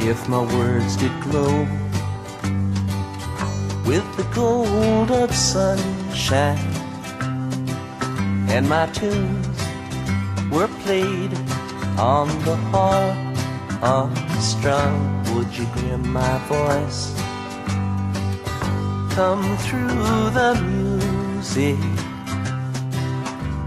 if my words did glow with the gold of sunshine, and my tunes were played on the harp unstrung, would you hear my voice come through the music?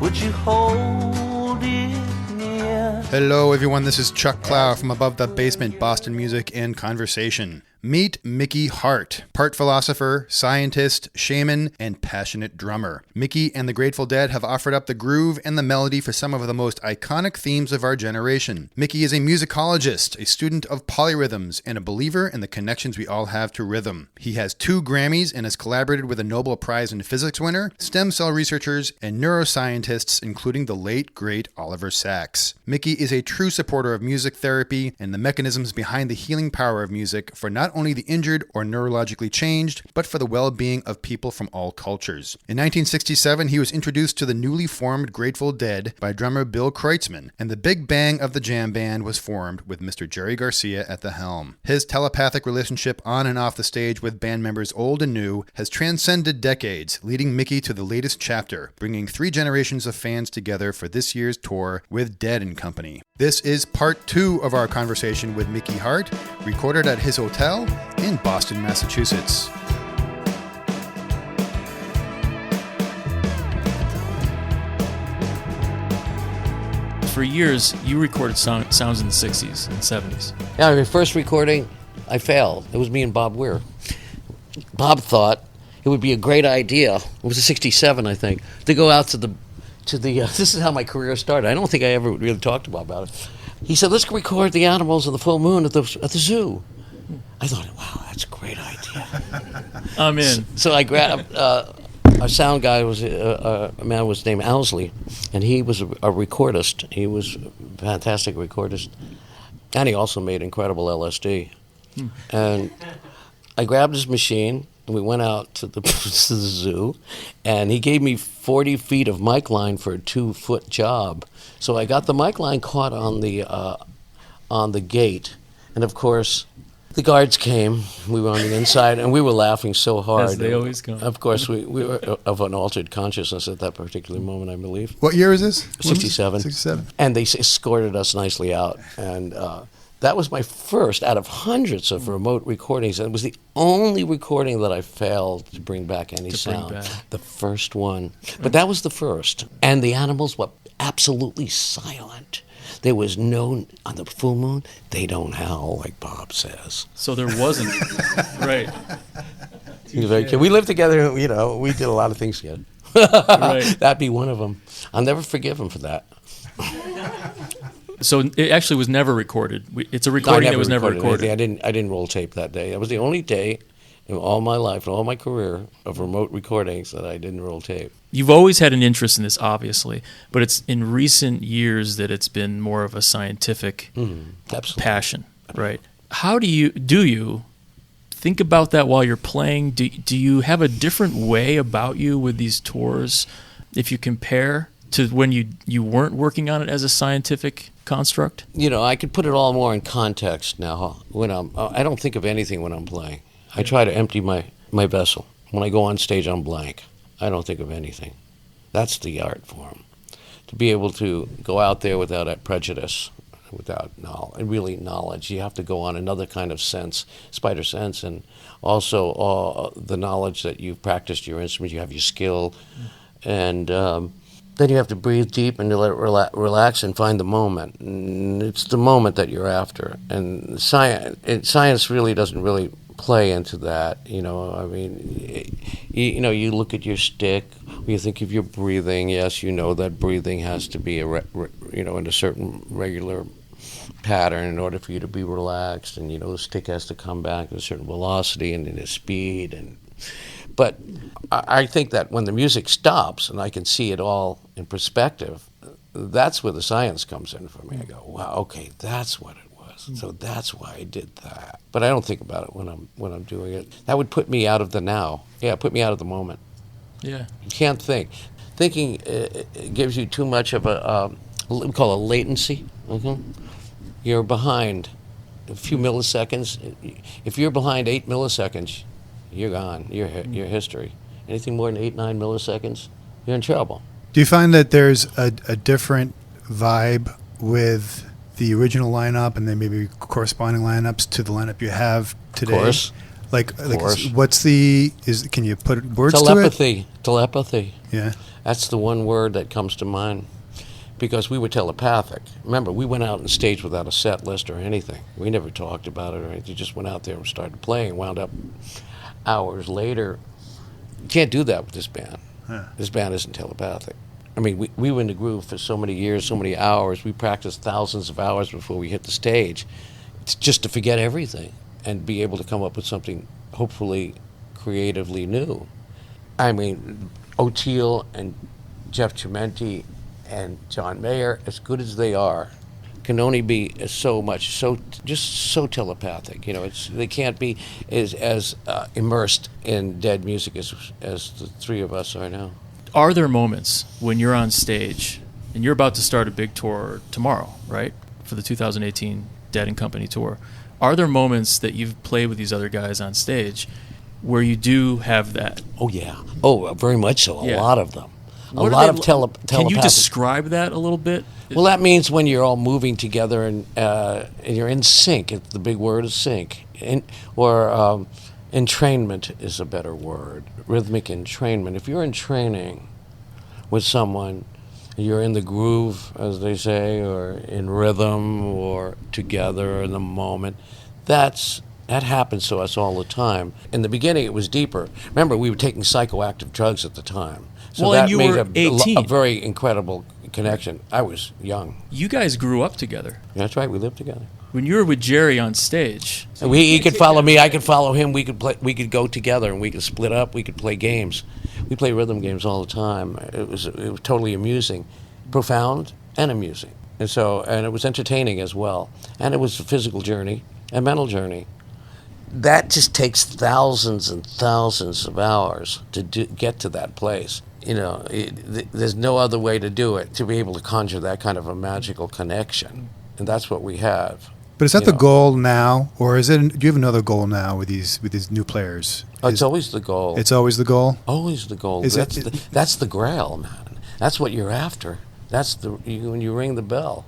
Would you hold it near? Hello everyone, this is Chuck Clow from Above the Basement, Boston Music and Conversation. Meet Mickey Hart, part philosopher, scientist, shaman, and passionate drummer. Mickey and the Grateful Dead have offered up the groove and the melody for some of the most iconic themes of our generation. Mickey is a musicologist, a student of polyrhythms, and a believer in the connections we all have to rhythm. He has 2 Grammys and has collaborated with a Nobel Prize in Physics winner, stem cell researchers, and neuroscientists, including the late, great Oliver Sacks. Mickey is a true supporter of music therapy and the mechanisms behind the healing power of music for not only the injured or neurologically changed, but for the well-being of people from all cultures. In 1967, he was introduced to the newly formed Grateful Dead by drummer Bill Kreutzmann, and the big bang of the jam band was formed with Mr. Jerry Garcia at the helm. His telepathic relationship on and off the stage with band members old and new has transcended decades, leading Mickey to the latest chapter, bringing 3 generations of fans together for this year's tour with Dead & Company. This is part 2 of our conversation with Mickey Hart, recorded at his hotel in Boston, Massachusetts. For years, you recorded sounds in the 60s and 70s. Yeah, my first recording, I failed. It was me and Bob Weir. Bob thought it would be a great idea. It was a 67, I think, to go out to the this is how my career started. I don't think I ever really talked about it. He said, let's record the animals of the full moon at the zoo. I thought, wow, that's a great idea. I'm in. So I grabbed, our sound guy was a man was named Owsley, and he was a recordist. He was a fantastic recordist, and he also made incredible LSD. And I grabbed his machine, and we went out to the zoo, and he gave me 40 feet of mic line for a 2-foot job. So I got the mic line caught on the gate, and of course, the guards came. We were on the inside, and we were laughing so hard. As they always come. Of course, we were of an altered consciousness at that particular moment, I believe. What year is this? 67. 67. And they escorted us nicely out, and that was my first out of hundreds of remote recordings, and it was the only recording that I failed to bring back any sound. The first one. But that was the first. And the animals were absolutely silent. There was no, on the full moon, they don't howl like Bob says. So there wasn't, right. We lived together, we did a lot of things together. Right. That'd be one of them. I'll never forgive him for that. So it actually was never recorded. It's a recording that was never recorded. I didn't roll tape that day. That was the only day in all my life, in all my career of remote recordings that I didn't roll tape. You've always had an interest in this, obviously, but it's in recent years that it's been more of a scientific passion, right? How do you think about that while you're playing? Do you have a different way about you with these tours if you compare to when you weren't working on it as a scientific construct? I could put it all more in context now. I don't think of anything when I'm playing. I try to empty my vessel. When I go on stage, I'm blank. I don't think of anything. That's the art form. To be able to go out there without a prejudice, without knowledge. You have to go on another kind of sense, spider sense, and also the knowledge that you've practiced your instrument, you have your skill, and then you have to breathe deep and let it relax and find the moment. And it's the moment that you're after. And science really doesn't really play into that. You look at your stick, you think of your breathing. Yes, that breathing has to be in a certain regular pattern in order for you to be relaxed, and the stick has to come back at a certain velocity and in a speed. But I think that when the music stops and I can see it all in perspective, that's where the science comes in for me. I go, wow, okay, that's what it was. So that's why I did that. But I don't think about it when I'm doing it. That would put me out of the now. Yeah, put me out of the moment. Yeah. You can't think. Thinking gives you too much of we call it latency. You're behind a few milliseconds. If you're behind 8 milliseconds, you're gone. You're history. Anything more than 8, 9 milliseconds, you're in trouble. Do you find that there's a different vibe with the original lineup and then maybe corresponding lineups to the lineup you have today? Of course. Like course. Can you put words to it? Telepathy. Yeah. That's the one word that comes to mind. Because we were telepathic. Remember, we went out on stage without a set list or anything. We never talked about it or anything. Just went out there and started playing. Wound up hours later. You can't do that with this band. Huh. This band isn't telepathic. I mean, we were in the groove for so many years, so many hours. We practiced thousands of hours before we hit the stage. It's just to forget everything and be able to come up with something hopefully creatively new. I mean, O'Teal and Jeff Chimenti and John Mayer, as good as they are, can only be so telepathic. You know, they can't be as immersed in dead music as the three of us are now. Are there moments when you're on stage and you're about to start a big tour tomorrow, right, for the 2018 Dead and Company tour? Are there moments that you've played with these other guys on stage where you do have that? Oh yeah. Oh, very much so. Yeah. A lot of them. What a lot are of they, telepathic. Can you describe that a little bit? Well, that means when you're all moving together and you're in sync. The big word is sync. Entrainment is a better word. Rhythmic entrainment. If you're in training with someone, you're in the groove, as they say, or in rhythm, or together in the moment. That happens to us all the time. In the beginning, it was deeper. Remember, we were taking psychoactive drugs at the time. So well, that and you made were 18. a very incredible connection. I was young. You guys grew up together. That's right. We lived together. When you were with Jerry on stage, He could follow me. I could follow him. We could go together, and we could split up. We could play games. We play rhythm games all the time. It was totally amusing, profound, and amusing, and it was entertaining as well. And it was a physical journey, a mental journey. That just takes thousands and thousands of hours to get to that place. You know, there's no other way to do it, to be able to conjure that kind of a magical connection, and that's what we have. But is that the goal now, or is it? Do you have another goal now with these new players? It's always the goal. It's always the goal. Always the goal. That's the grail, man. That's what you're after. That's when you ring the bell.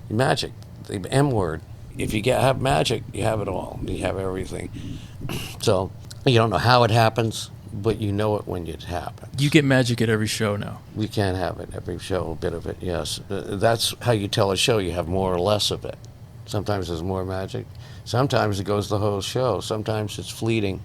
Magic, the M word. If you have magic, you have it all. You have everything. So you don't know how it happens, but you know it when it happens. you get magic at every show now. We can have it every show, a bit of it. Yes, that's how you tell a show. You have more or less of it. Sometimes there's more magic. Sometimes it goes the whole show. Sometimes it's fleeting.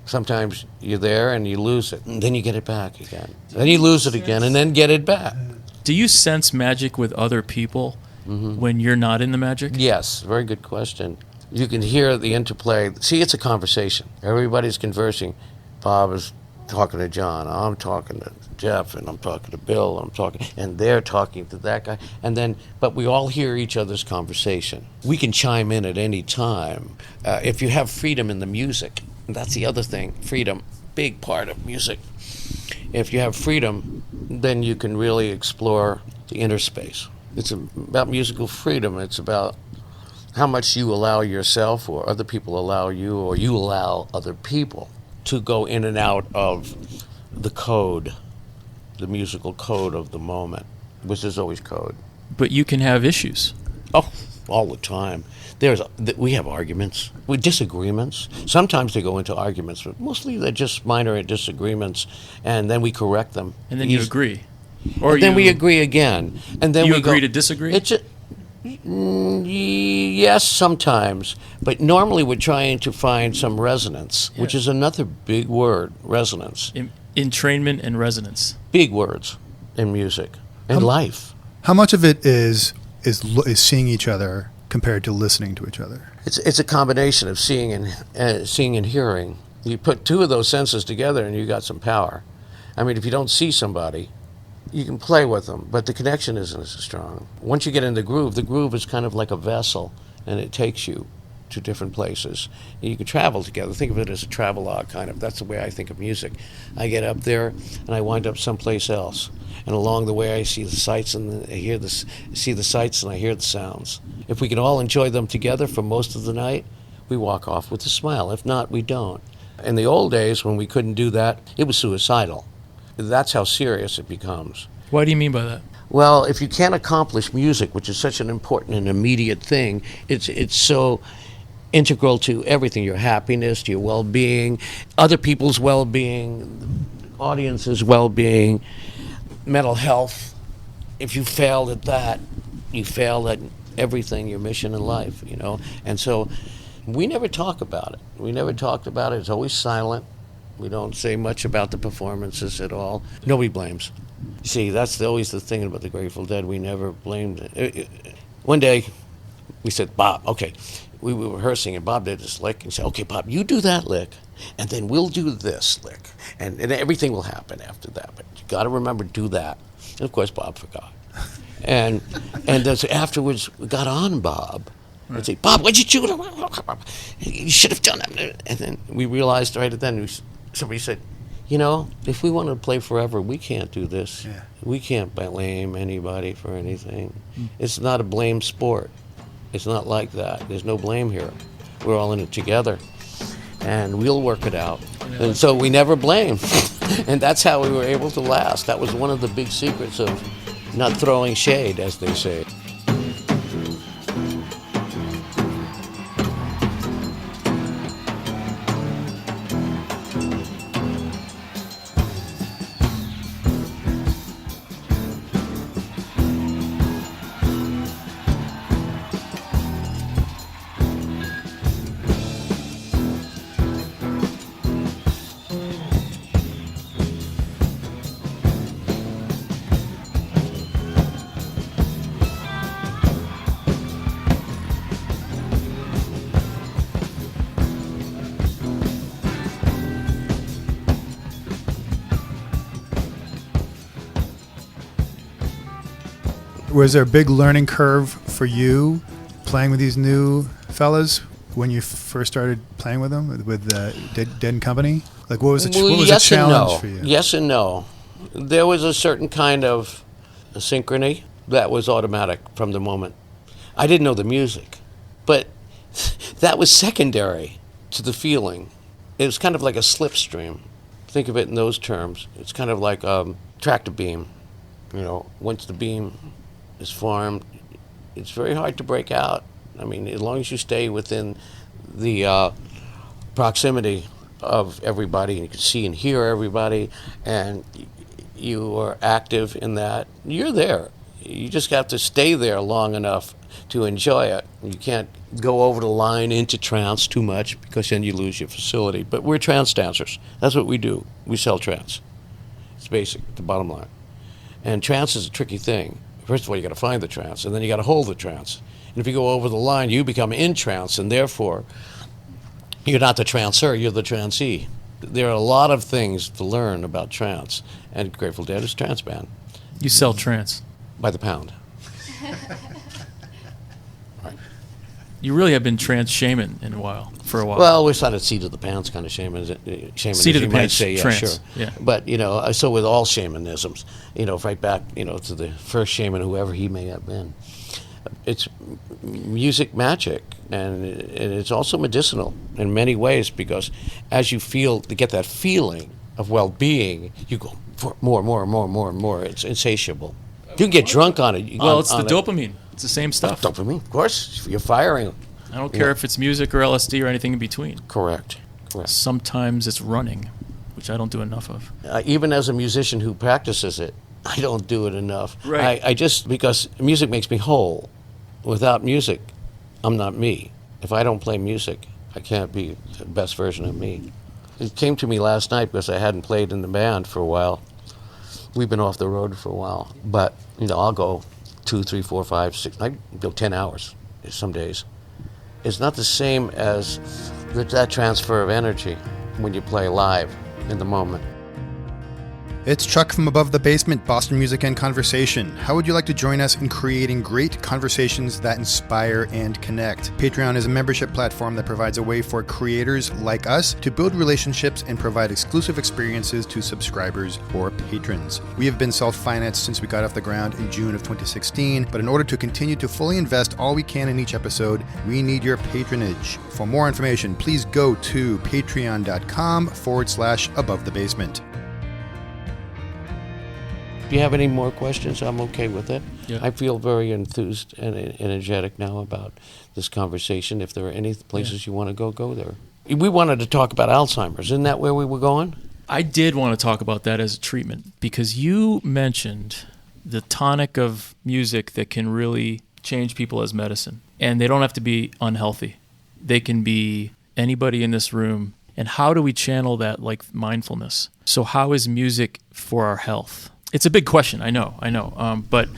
Sometimes you're there and you lose it, and then you get it back again. Then you lose it again, and then get it back. Do you sense magic with other people when you're not in the magic? Yes, very good question. You can hear the interplay. See, it's a conversation. Everybody's conversing. Bob is talking to John. I'm talking to Jeff, and I'm talking to Bill. And they're talking to that guy. But we all hear each other's conversation. We can chime in at any time. If you have freedom in the music, and that's the other thing. Freedom, big part of music. If you have freedom, then you can really explore the inner space. It's about musical freedom. It's about how much you allow yourself, or other people allow you, or you allow other people to go in and out of the code, the musical code of the moment, which is always code. But you can have issues. Oh, all the time. We have arguments, disagreements. Sometimes they go into arguments, but mostly they're just minor disagreements, and then we correct them. And then you agree. Or then we agree again. And then you we agree to disagree? Yes, sometimes. But normally we're trying to find some resonance, which is another big word, resonance. Entrainment and resonance. Big words in music and life. How much of it is seeing each other compared to listening to each other? It's a combination of seeing and hearing. You put two of those senses together and you got some power. I mean, if you don't see somebody, you can play with them, but the connection isn't as strong. Once you get in the groove is kind of like a vessel, and it takes you to different places. You can travel together. Think of it as a travelogue, kind of. That's the way I think of music. I get up there and I wind up someplace else, and along the way I see the sights and see the sights and I hear the sounds. If we can all enjoy them together for most of the night, we walk off with a smile. If not, we don't. In the old days, when we couldn't do that, it was suicidal. That's how serious it becomes. What do you mean by that? Well, if you can't accomplish music, which is such an important and immediate thing, it's so integral to everything, your happiness, your well-being, other people's well-being, audience's well-being, mental health. If you failed at that, you failed at everything, your mission in life, you know. And so we never talk about it. We never talked about it. It's always silent. We don't say much about the performances at all. Nobody blames. See, that's always the thing about the Grateful Dead. We never blamed it. One day, we said, Bob, okay, we were rehearsing, and Bob did this lick, and he said, okay, Bob, you do that lick, and then we'll do this lick, and everything will happen after that. But you got to remember to do that. And of course, Bob forgot. And afterwards, we got on Bob. I'd say, Bob, what'd you do? You should have done that. And then we realized right then, somebody said, you know, if we want to play forever, we can't do this. Yeah. We can't blame anybody for anything. It's not a blame sport. It's not like that. There's no blame here. We're all in it together, and we'll work it out. And so we never blame. And that's how we were able to last. That was one of the big secrets of not throwing shade, as they say. Was there a big learning curve for you playing with these new fellas when you first started playing with them, with Dead & Company? Like, what was the challenge for you? Yes and no. There was a certain kind of synchrony that was automatic from the moment. I didn't know the music, but that was secondary to the feeling. It was kind of like a slipstream. Think of it in those terms. It's kind of like a tractor beam. You know, once the beam is formed, it's very hard to break out. I mean, as long as you stay within the proximity of everybody, and you can see and hear everybody, and you are active in that, you're there. You just have to stay there long enough to enjoy it. You can't go over the line into trance too much, because then you lose your facility. But we're trance dancers. That's what we do. We sell trance. It's basic, the bottom line. And trance is a tricky thing. First of all, you got to find the trance, and then you got to hold the trance. And if you go over the line, you become in trance, and therefore, you're not the trancer, you're the trancee. There are a lot of things to learn about trance, and Grateful Dead is a trance band. You sell trance? By the pound. Right. You really have been trance shaman for a while. Well, we're not a seat of the pants kind of shaman. Seat of the pants say, yeah, trance. sure. Yeah. But, you know, so with all shamanisms, you know, right back, you know, to the first shaman, whoever he may have been, it's music magic, and it's also medicinal in many ways, because as you get that feeling of well-being, you go for more. It's insatiable. You can get drunk on it. It's the dopamine. It's the same stuff. Dopamine, of course. You're firing. I don't care if it's music or LSD or anything in between. Correct. Sometimes it's running, which I don't do enough of. Even as a musician who practices it, I don't do it enough. Right. I just, because music makes me whole. Without music, I'm not me. If I don't play music, I can't be the best version of me. It came to me last night because I hadn't played in the band for a while. We've been off the road for a while. But, you know, I'll go 2, 3, 4, 5, 6, I go 10 hours some days. It's not the same as that transfer of energy when you play live in the moment. It's Chuck from Above the Basement, Boston Music and Conversation. How would you like to join us in creating great conversations that inspire and connect? Patreon is a membership platform that provides a way for creators like us to build relationships and provide exclusive experiences to subscribers or patrons. We have been self-financed since we got off the ground in June of 2016, but in order to continue to fully invest all we can in each episode, we need your patronage. For more information, please go to patreon.com/Above the Basement. If you have any more questions, I'm okay with it. Yeah. I feel very enthused and energetic now about this conversation. If there are any places you want to go there. We wanted to talk about Alzheimer's. Isn't that where we were going? I did want to talk about that as a treatment because you mentioned the tonic of music that can really change people as medicine. And they don't have to be unhealthy. They can be anybody in this room. And how do we channel that like mindfulness? So how is music for our health? It's a big question, I know. But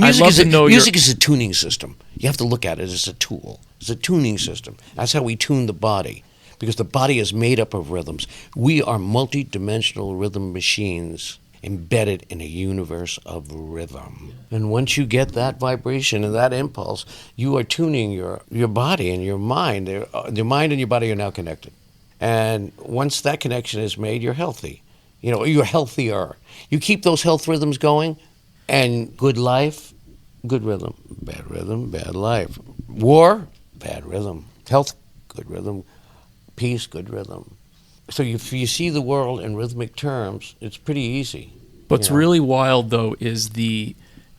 I'd love to know music is a tuning system. You have to look at it as a tool. It's a tuning system. That's how we tune the body, because the body is made up of rhythms. We are multi-dimensional rhythm machines embedded in a universe of rhythm. And once you get that vibration and that impulse, you are tuning your body and your mind. Your mind and your body are now connected. And once that connection is made, you're healthy. You're healthier. You keep those health rhythms going, and good life, good rhythm. Bad life. War, bad rhythm. Health, good rhythm. Peace, good rhythm. So if you see the world in rhythmic terms, it's pretty easy. What's really wild, though, is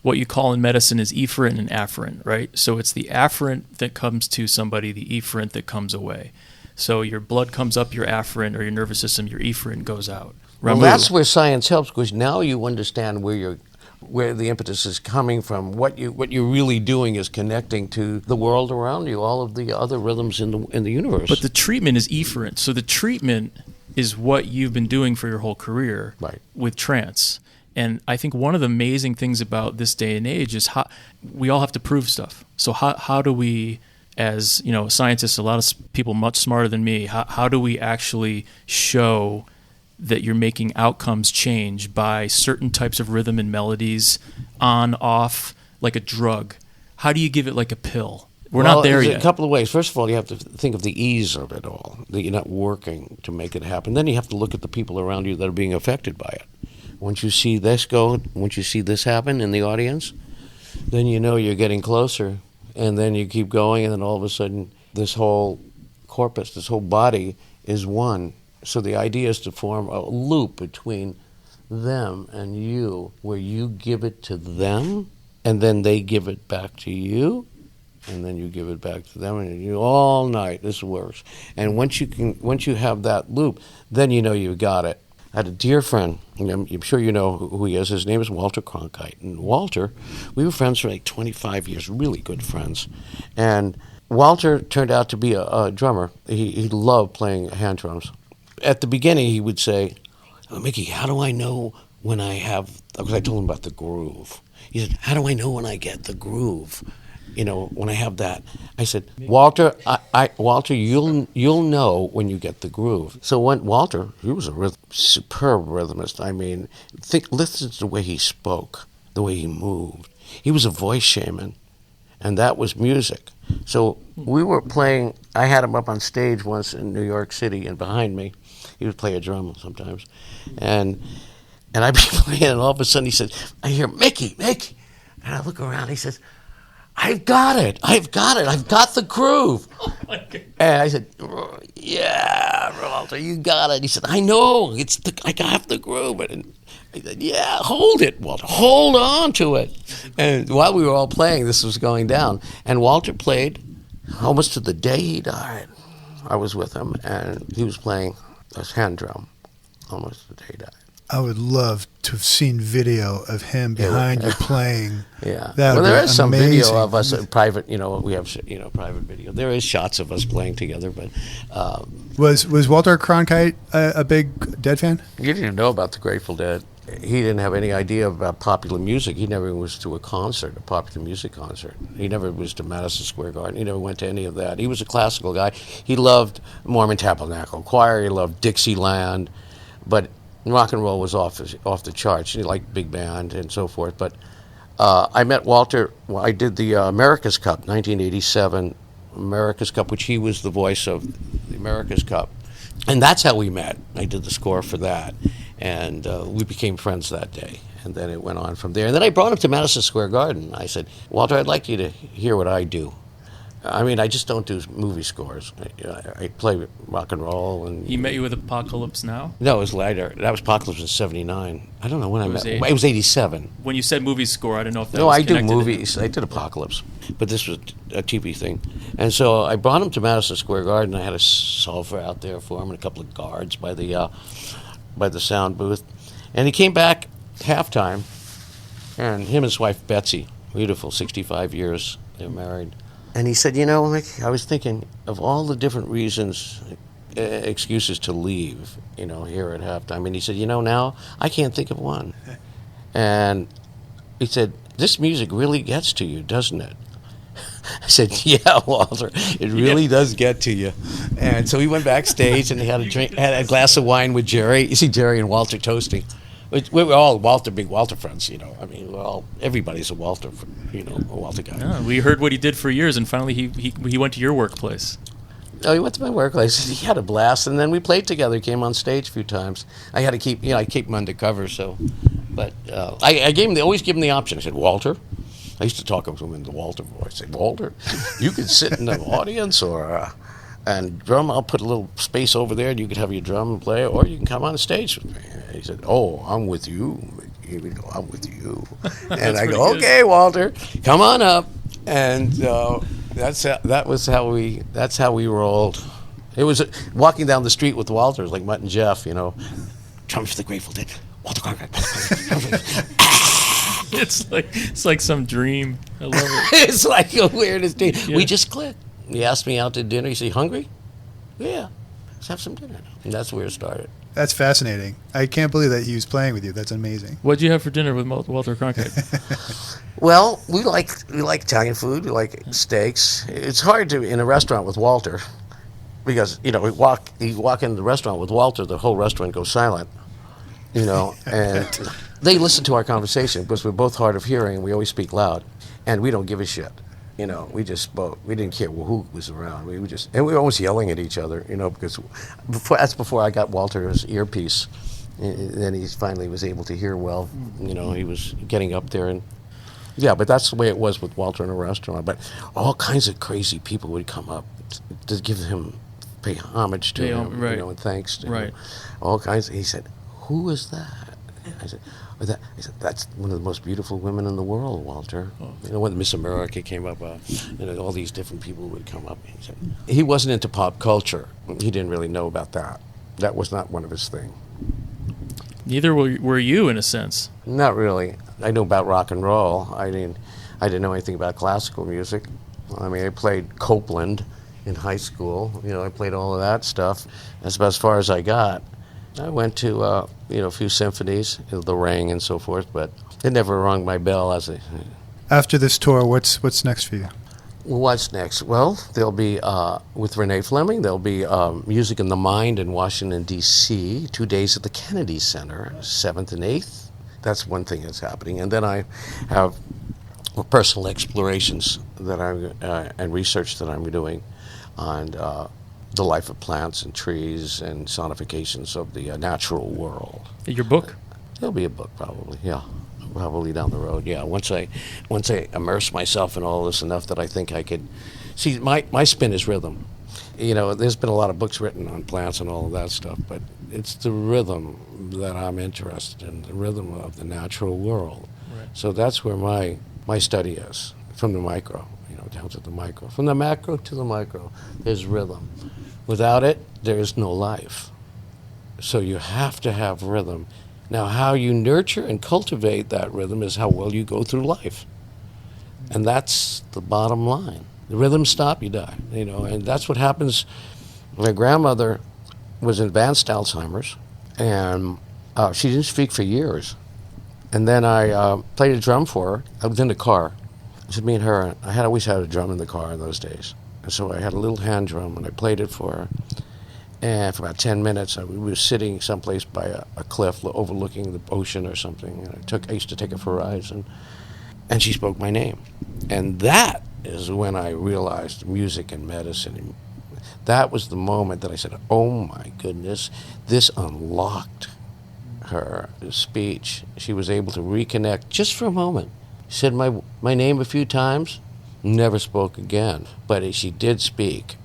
what you call in medicine is efferent and afferent, right? So it's the afferent that comes to somebody, the efferent that comes away. So your blood comes up your afferent, or your nervous system, your efferent goes out. Well, that's where science helps, because now you understand where the impetus is coming from. What you're really doing is connecting to the world around you, all of the other rhythms in the universe. But the treatment is efferent. So the treatment is what you've been doing for your whole career with trance. And I think one of the amazing things about this day and age is how we all have to prove stuff. So how do we, as scientists, a lot of people much smarter than me, how do we actually show that you're making outcomes change by certain types of rhythm and melodies, on, off, like a drug? How do you give it like a pill? We're not there yet. A couple of ways. First of all, you have to think of the ease of it all, that you're not working to make it happen. Then you have to look at the people around you that are being affected by it. Once you see this happen in the audience, then you know you're getting closer, and then you keep going, and then all of a sudden this whole corpus, this whole body is one. So the idea is to form a loop between them and you, where you give it to them, and then they give it back to you, and then you give it back to them, and you all night. This works. And once you have that loop, then you know you got it. I had a dear friend, I'm sure you know who he is. His name is Walter Cronkite. And Walter, we were friends for like 25 years, really good friends. And Walter turned out to be a drummer. He loved playing hand drums. At the beginning, he would say, Mickey, how do I know when I have, because I told him about the groove. He said, how do I know when I get the groove? When I have that. I said, Walter, Walter, you'll know when you get the groove. So when Walter, he was a superb rhythmist. I mean, listen to the way he spoke, the way he moved. He was a voice shaman, and that was music. So we were playing, I had him up on stage once in New York City, and behind me, he would play a drum sometimes. And I'd be playing, and all of a sudden he said, I hear, Mickey. And I look around, he says, I've got it. I've got the groove. Oh my God. And I said, yeah, Walter, you got it. He said, I know, I got the groove. And I said, yeah, hold it, Walter. Hold on to it. And while we were all playing, this was going down. And Walter played almost to the day he died. I was with him, and he was playing a hand drum almost the day he died. I would love to have seen video of him behind you playing. Yeah. That would there be is some amazing. video of us private. We have private video. There is shots of us playing together, but was Walter Cronkite a big Dead fan? You didn't even know about the Grateful Dead. He didn't have any idea about popular music. He never was to a popular music concert. He never was to Madison Square Garden. He never went to any of that. He was a classical guy. He loved Mormon Tabernacle Choir. He loved Dixieland, but rock and roll was off the charts. He liked big band and so forth. But I met Walter. I did the America's Cup, 1987 America's Cup, which he was the voice of the America's Cup. And that's how we met. I did the score for that. And we became friends that day. And then it went on from there. And then I brought him to Madison Square Garden. I said, Walter, I'd like you to hear what I do. I mean, I just don't do movie scores. I play rock and roll. And He met you with Apocalypse Now? No, it was later. That was Apocalypse in 79. I don't know when I met. It 80. was 87. When you said movie score, I didn't know if that No, was I do connected. movies. I did Apocalypse. But this was a TV thing. And so I brought him to Madison Square Garden. I had a sulfur out there for him and a couple of guards by the sound booth. And he came back halftime, and him and his wife, Betsy, beautiful, 65 years, they're married. And he said, you know, Mick, I was thinking of all the different reasons, excuses to leave, you know, here at halftime. And he said, you know, now I can't think of one. And he said, this music really gets to you, doesn't it? I said, yeah, Walter, it really does get to you. And so he went backstage and he had a glass of wine with Jerry. You see Jerry and Walter toasting. We were all big Walter friends, you know. I mean, everybody's a Walter, a Walter guy. Yeah, we heard what he did for years, and finally he went to your workplace. Oh, he went to my workplace. He had a blast, and then we played together. He came on stage a few times. I had to keep him undercover. So, but I always give him the option. I said, Walter. I used to talk to him in the Walter voice. I said, Walter, you can sit in the audience and drum. I'll put a little space over there, and you can have your drum and play, or you can come on stage with me. And he said, oh, I'm with you. I'm with you. And I go, okay, Walter, come on up. And that's how we rolled. It was walking down the street with Walter, like Mutt and Jeff, you know. Drum for the Grateful Dead. Walter Cronkite. It's like some dream. I love it. It's like the weirdest thing. Yeah. We just clicked. He asked me out to dinner. He said, hungry? Yeah. Let's have some dinner. And that's where it started. That's fascinating. I can't believe that he was playing with you. That's amazing. What'd you have for dinner with Walter Cronkite? Well, we like Italian food. We like steaks. It's hard to in a restaurant with Walter because you walk into the restaurant with Walter, the whole restaurant goes silent. You know, and they listen to our conversation because we're both hard of hearing and we always speak loud, and we don't give a shit. You know, we just spoke. We didn't care who was around. We were always yelling at each other. You know, because that's before I got Walter's earpiece. And then he finally was able to hear well. You know, he was getting up there, and yeah. But that's the way it was with Walter in a restaurant. But all kinds of crazy people would come up to give him, pay homage to him, right. you know, and thanks to Right. him. All kinds. He said, "Who is that?" I said, he said, that's one of the most beautiful women in the world, Walter. Oh. You know, when Miss America came up, all these different people would come up. He wasn't into pop culture. He didn't really know about that. That was not one of his things. Neither were you, in a sense. Not really. I knew about rock and roll. I didn't know anything about classical music. I mean, I played Copeland in high school. You know, I played all of that stuff. That's about as far as I got. I went to a few symphonies, the Ring and so forth, but it never rung my bell as a. After this tour, what's next for you? What's next? Well, there'll be with Renee Fleming. There'll be Music in the Mind in Washington D.C. 2 days at the Kennedy Center, 7th and 8th. That's one thing that's happening, and then I have personal explorations that and research that I'm doing on. The life of plants and trees and sonifications of the natural world. Your book? There'll be a book probably, yeah. Probably down the road, yeah. Once I immerse myself in all this enough that I think I could... See, my spin is rhythm. You know, there's been a lot of books written on plants and all of that stuff, but it's the rhythm that I'm interested in, the rhythm of the natural world. Right. So that's where my study is, from the micro, down to the micro. From the macro to the micro, there's rhythm. Without it, there is no life. So you have to have rhythm. Now, how you nurture and cultivate that rhythm is how well you go through life. And that's the bottom line. The rhythm stop, you die. And that's what happens. My grandmother was in advanced Alzheimer's, and she didn't speak for years. And then I played a drum for her. I was in the car. Just me and her. I had always had a drum in the car in those days. And so I had a little hand drum, and I played it for her. And for about 10 minutes, we were sitting someplace by a cliff overlooking the ocean or something. And I used to take her for rides, and she spoke my name. And that is when I realized music and medicine. That was the moment that I said, oh my goodness, this unlocked her speech. She was able to reconnect just for a moment. She said my name a few times, never spoke again. But she did speak.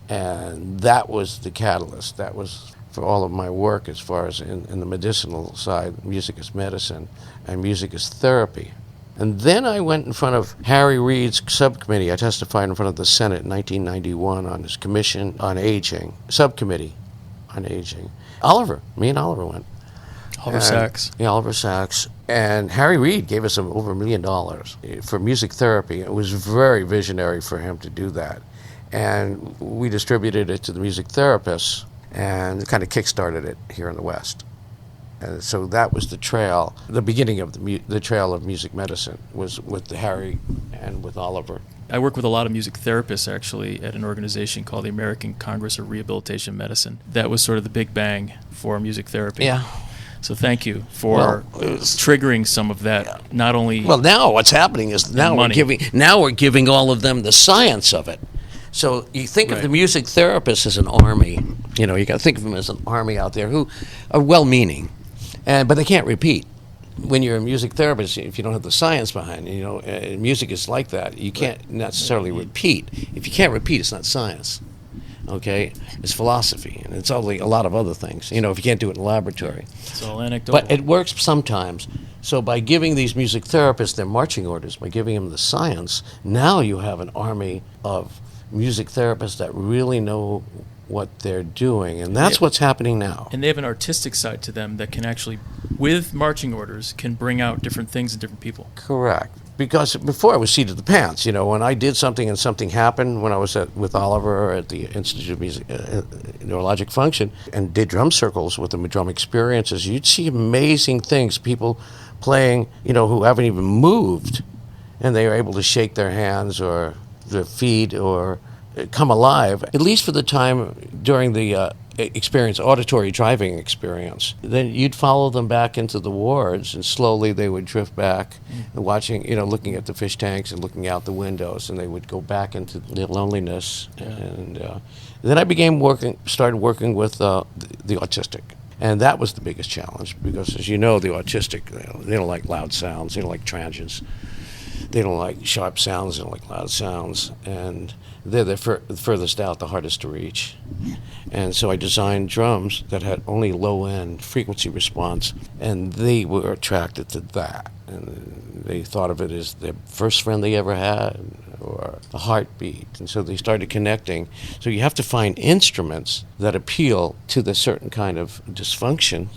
And that was the catalyst. That was for all of my work as far as in the medicinal side. Music is medicine, and music is therapy. And then I went in front of Harry Reid's subcommittee. I testified in front of the Senate in 1991 on his commission on aging, subcommittee on aging. Me and Oliver went. Oliver Sacks. Yeah, Oliver Sacks. And Harry Reid gave us over $1 million for music therapy. It was very visionary for him to do that. And we distributed it to the music therapists and kind of kick-started it here in the West. And so that was the trail. The beginning of the trail of music medicine was with Harry and with Oliver. I work with a lot of music therapists, actually, at an organization called the American Congress of Rehabilitation Medicine. That was sort of the big bang for music therapy. Yeah. So thank you for triggering some of that. Not only now what's happening is we're giving all of them the science of it. So you think of the music therapist as an army. You got to think of them as an army out there who are well-meaning, but they can't repeat. When you're a music therapist, if you don't have the science behind it, music is like that. You can't necessarily repeat. If you can't repeat, it's not science. Okay, it's philosophy, and it's only a lot of other things. If you can't do it in a laboratory, it's all anecdotal. But it works sometimes. So by giving these music therapists their marching orders, by giving them the science, now you have an army of music therapists that really know what they're doing, and that's what's happening now. And they have an artistic side to them that can actually, with marching orders, can bring out different things in different people. Correct. Because before I was seat of the pants, when I did something and something happened, when I was with Oliver at the Institute of Music, Neurologic Function, and did drum circles with them, drum experiences, you'd see amazing things, people playing, who haven't even moved, and they are able to shake their hands or their feet or come alive, at least for the time during the auditory driving experience. Then you'd follow them back into the wards, and slowly they would drift back, and watching, looking at the fish tanks and looking out the windows, and they would go back into their loneliness. Yeah. And then I started working with the autistic. And that was the biggest challenge, because as you know, the autistic, they don't like loud sounds, they don't like transients. They don't like sharp sounds, they don't like loud sounds, and they're the furthest out, the hardest to reach. And so I designed drums that had only low-end frequency response, and they were attracted to that. And they thought of it as the first friend they ever had, or a heartbeat. And so they started connecting. So you have to find instruments that appeal to the certain kind of dysfunction.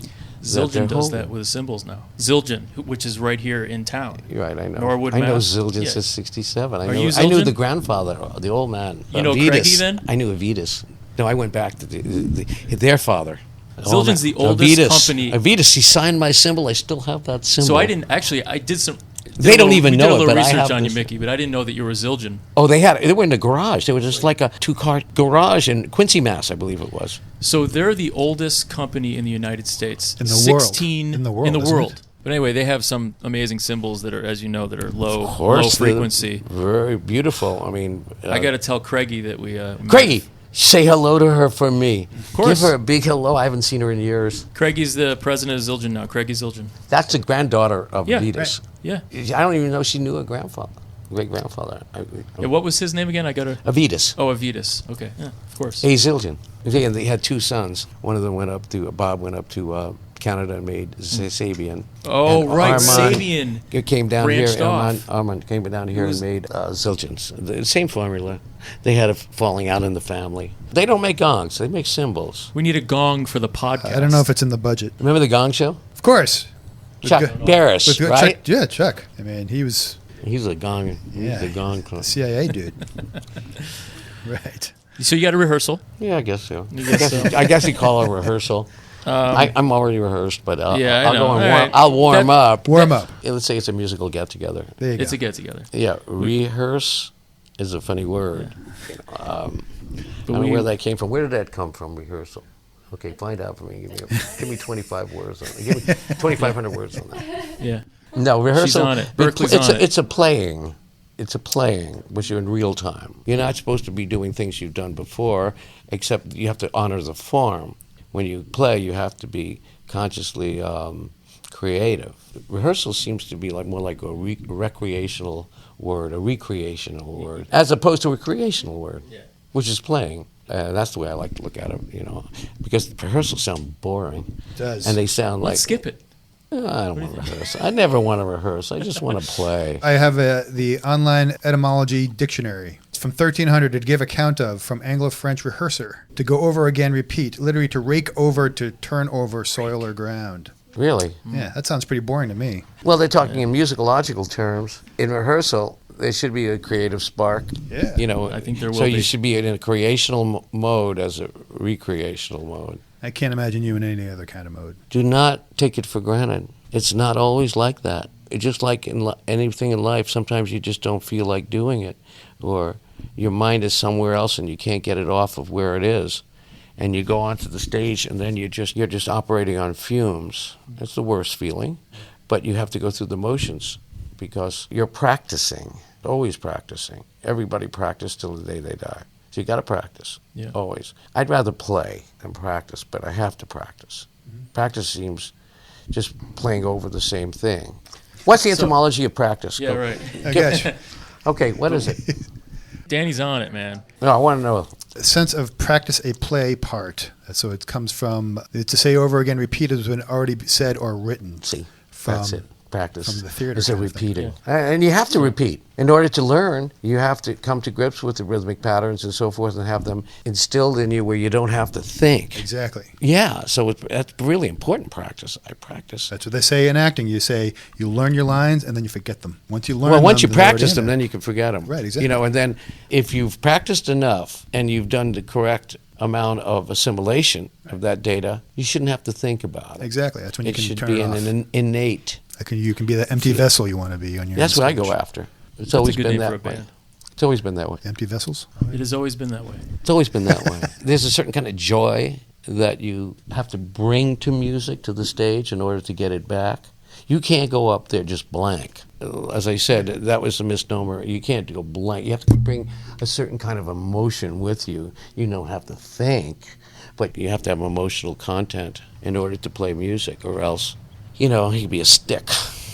Zildjian does that with cymbals now. Zildjian, which is right here in town. You're right, I know. Norwood, I know Mass. Zildjian since '67. Are you Zildjian? I knew the grandfather, the old man. You know Avitas. Craigie then? I knew Avitas. No, I went back to their father. Zildjian's the oldest company. Avitas, he signed my cymbal. I still have that cymbal. So I did some. They don't even know it, but I did a little I have research on you, this. Mickey, but I didn't know that you were Zildjian. Oh, they were in the garage. They were just like a two-car garage in Quincy, Mass, I believe it was. So they're the oldest company in the United States. In the 16 world. In the world. But anyway, they have some amazing cymbals that are, as you know, that are low frequency. Very beautiful. I mean, I got to tell Craigie that we. Craigie, say hello to her for me. Of course. Give her a big hello. I haven't seen her in years. Craigie's the president of Zildjian now. Craigie Zildjian. That's the granddaughter of Avitas. Right. Yeah. I don't even know she knew her grandfather, great-grandfather. Yeah, what was his name again? Avitas. Oh, Avitas. Okay, yeah, of course. A Zildjian. And they had two sons. One of them Bob went up to Canada and made Sabian. Oh, and right, Armand Sabian. Came down here. Branched off. Armand came down here and made Zildjians. The same formula. They had a falling out in the family. They don't make gongs. They make cymbals. We need a gong for the podcast. I don't know if it's in the budget. Remember the Gong Show? Of course. Chuck Barris, right? Chuck. I mean, he's a gong. He's the gong club. CIA dude. Right. So you got a rehearsal? Yeah, I guess so. I guess you call it a rehearsal. I'm already rehearsed, but yeah, I'll warm up. Warm up. Let's say it's a musical get-together. There you go. It's a get-together. Yeah, rehearse is a funny word. I don't know where that came from. Where did that come from, rehearsal? Okay, find out for me. Give me 25 words on it. Give me 2,500 words on that. Yeah. No, rehearsal. She's on it. Berkeley's on it. It's a playing. It's a playing, which you're in real time. You're not supposed to be doing things you've done before, except you have to honor the form. When you play, you have to be consciously creative. Rehearsal seems to be more like a recreational word, a recreational word, as opposed to a creational word, which is playing. That's the way I like to look at it, because rehearsals sound boring. It does. And they sound like... Let's skip it. I don't want to rehearse. I never want to rehearse. I just want to play. I have the online etymology dictionary. It's from 1300 to give account of, from Anglo-French rehearser, to go over again, repeat, literally to rake over, to turn over soil or ground. Really? Yeah, that sounds pretty boring to me. Well, they're talking in musicological terms. In rehearsal, there should be a creative spark. Yeah. I think there will So be. you should be in a creational mode as a recreational mode. I can't imagine you in any other kind of mode. Do not take it for granted. It's not always like that. It's just like in anything in life, sometimes you just don't feel like doing it, or your mind is somewhere else and you can't get it off of where it is, and you go onto the stage and then you're just operating on fumes. It's the worst feeling, but you have to go through the motions because you're practicing, always practicing. Everybody practices till the day they die. So you got to practice, always. I'd rather play than practice, but I have to practice. Practice seems just playing over the same thing. What's the etymology of practice? Yeah, right. I got you. Okay, what is it? Danny's on it, man. No, I want to know. A sense of practice a play part. So it comes from, to say over again, repeat has been already said or written. See, From- that's it. Practice. from the theater It's a kind of thing. repeating. And you have to repeat. In order to learn, you have to come to grips with the rhythmic patterns and so forth and have them instilled in you where you don't have to think. Exactly. Yeah, so that's really important practice. I practice. That's what they say in acting. You say you learn your lines and then you forget them. Once you learn Well, once you them, they're already practice in them, there. then you can forget them. Right, exactly. And then if you've practiced enough and you've done the correct amount of assimilation of that data, you shouldn't have to think about it. Exactly. That's when you It can should turn be it off. an innate. You can be the empty vessel you want to be on your That's what I go stage. after. It's That's always a good been name for a that way. band. It's always been that way. Empty vessels? It has always been that way. It's always been that way. There's a certain kind of joy that you have to bring to music, to the stage, in order to get it back. You can't go up there just blank. As I said, that was a misnomer. You can't go blank. You have to bring a certain kind of emotion with you. You don't have to think, but you have to have emotional content in order to play music, or else, you could be a stick.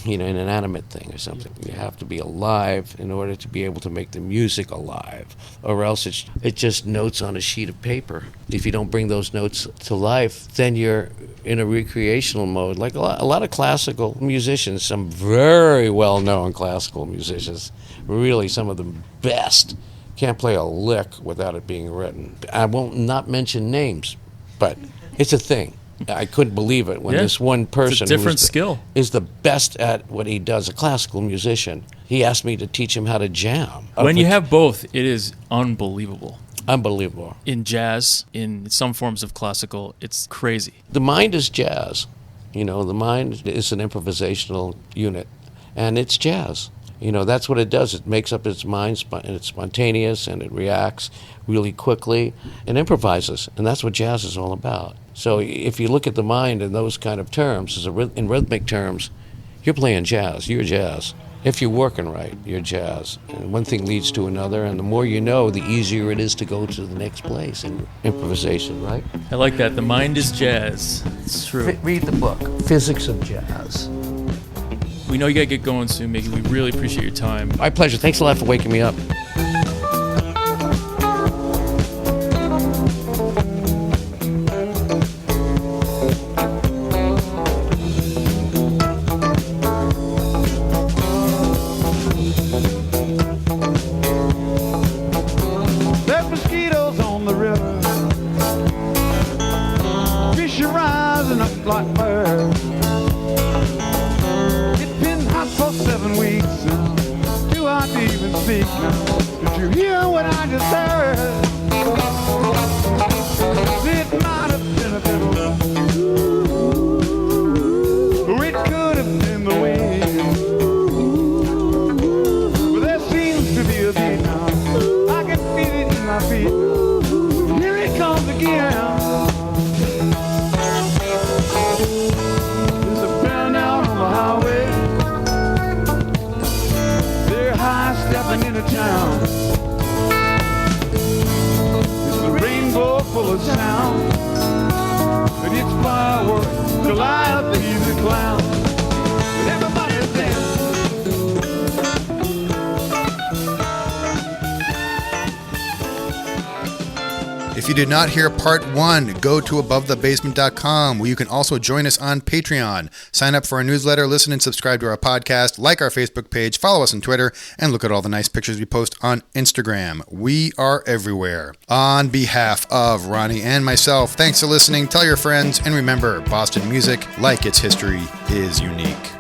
An inanimate thing or something. You have to be alive in order to be able to make the music alive, or else it's just notes on a sheet of paper. If you don't bring those notes to life, then you're in a recreational mode. Like a lot of classical musicians, some very well-known classical musicians, really some of the best, can't play a lick without it being written. I won't not mention names, but it's a thing. I couldn't believe it when this one person It's a different skill. is the best at what he does, a classical musician. He asked me to teach him how to jam. When you have both, it is unbelievable. Unbelievable. In jazz, in some forms of classical, it's crazy. The mind is jazz. The mind is an improvisational unit, and it's jazz. That's what it does. It makes up its mind, and it's spontaneous, and it reacts really quickly and improvises, and that's what jazz is all about. So if you look at the mind in those kind of terms, in rhythmic terms, you're playing jazz. You're jazz. If you're working right, you're jazz. And one thing leads to another, and the more you know, the easier it is to go to the next place in improvisation, right? I like that. The mind is jazz. It's true. Read the book, Physics of Jazz. We know you got to get going soon, Mickey. We really appreciate your time. My pleasure. Thanks a lot for waking me up. There's mosquitoes on the river. Fish are rising up like birds. It's been hot for 7 weeks now. Too hot to even speak now. Did you hear what I just heard? It might have been a fiddle. Or it could have been the wind. But there seems to be a beat now. I can feel it in my feet. comes again. There's a band out on the highway. They're high stepping into town. It's the rainbow full of sound. And it's fireworks, Goliath, he's a clown. And everybody's dancing. If you did not hear part 1, go to abovethebasement.com, where you can also join us on Patreon. Sign up for our newsletter, listen and subscribe to our podcast, like our Facebook page, follow us on Twitter, and look at all the nice pictures we post on Instagram. We are everywhere. On behalf of Ronnie and myself, thanks for listening. Tell your friends, and remember, Boston music, like its history, is unique.